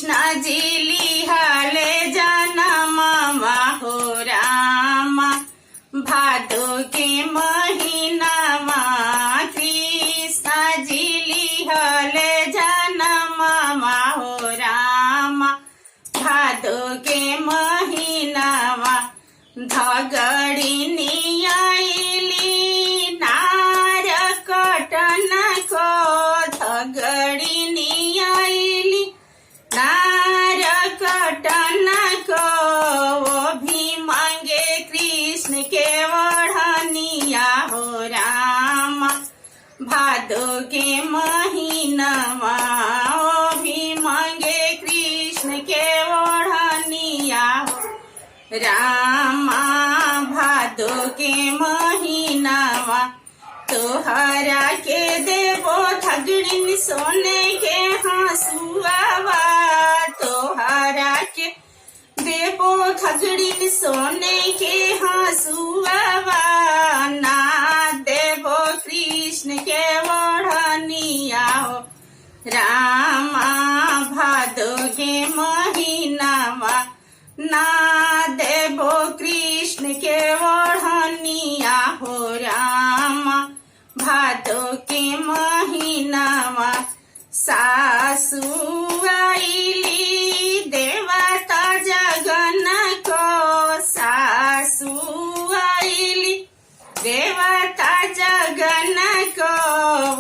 कृष्ण जी लिहले जनमवा हो रामा भादो के महीनावा कृष्ण जी लिहले जनमवा हो रामा भादो के महीनावा धगड़ी आईली नार कटन को धगड़ी आईली नार कटन को वो भी मांगे कृष्ण के ओढ़निया हो रामा भादो के महीनावा वो भी मांगे कृष्ण के ओढ़निया हो रामा भादो के महीनावा तोहरा के देवो धगड़िन सोने के हाँसुआवा तोहरा के देवो धगड़िन सोने के हाँसुआवा ना देवो कृष्ण के ओढ़निया हो रामा भादो के महीनावा ना देवो कृष्ण के ओढ़निया हो रामा भादो के महीनावा सासु आईली देवता जगन को सासु आईली देवता जगन को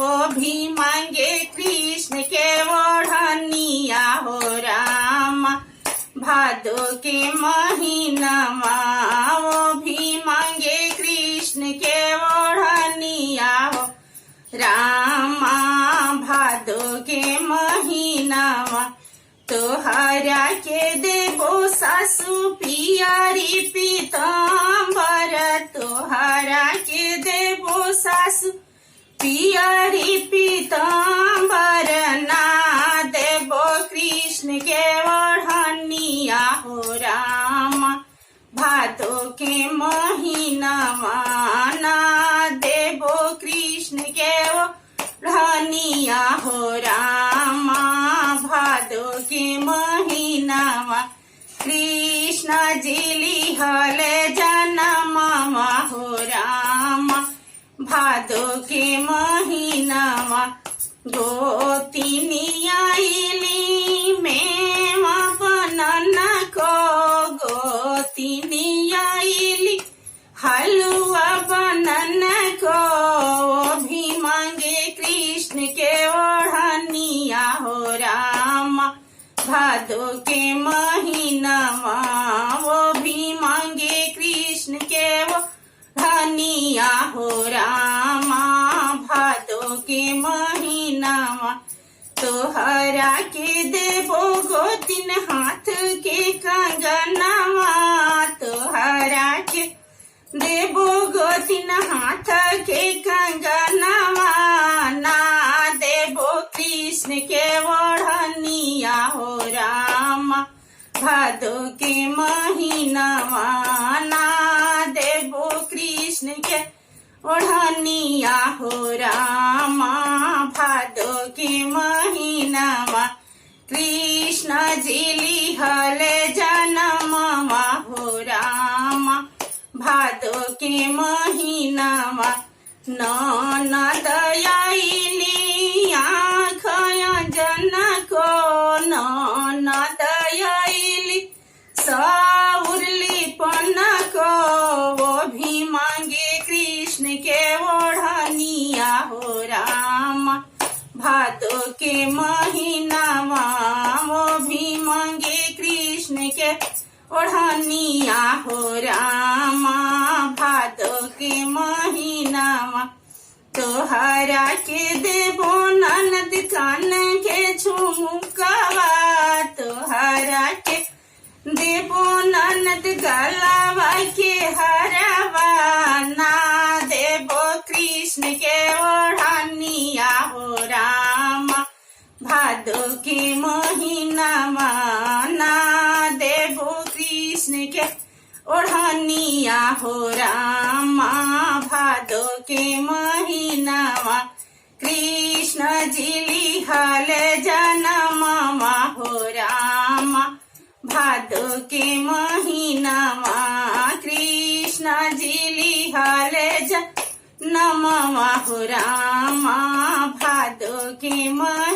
वो भी मांगे कृष्ण के ओढ़निया हो रामा भादो के महीनावा वो भी मांगे कृष्ण के ओढ़निया हो रामा भादो के महीनावा तोहरा के देवो सासु पियारी पीताम्बर तोहरा के देवो सासु पियारी पीताम्बर ना देवो कृष्ण के ओढ़निया हो रामा भादो के महीनावा ना देवो कृष्ण के ओढ़निया हो रामा भादो के महीनावा कृष्ण जी लिहले जनमवा हो रामा भादो के महीनावा गोतिनी आईली मेवा बनन को गोतिनी आईली हलवा बनन को वो भी मांगे कृष्ण के ओढ़निया हो रामा भादो के महीनावा वो भी मांगे कृष्ण के ओढ़निया हो रामा भादो के महीनावा तोहरा के देवो गोतिन हाथ के कंगनवा तोहरा के देवो गोतिन हाथ के कंगनवा ना देवो कृष्ण के ओढ़निया हो रामा भादो के महीनावा ना देवो कृष्ण के ओढ़निया हो रामा भादो के महीनावा कृष्ण जी लिहले जनमवा हो रामा भादो के महीनावा ननद आईली आँख जन को ननद आईली सौरली पन को वो भी मांगे कृष्ण के ओढ़निया हो रामा भादो के महीनावा वो भी मांगे कृष्ण के ओढ़निया हो रामा भादो के महीनावा तोहरा के देवो ननद कान के झुमकावा तोहरा के देवो ननद गलावा के हरावा ना देवो कृष्ण के ओढ़निया हो रामा भादो के महीनावा ना देवो कृष्ण के ओढ़निया हो रामा भादो के महीनावा कृष्ण जी लिहले जनमवा हो रामा। के महीनामा कृष्ण जी लिहले नमवा हो रामा भादो के महीना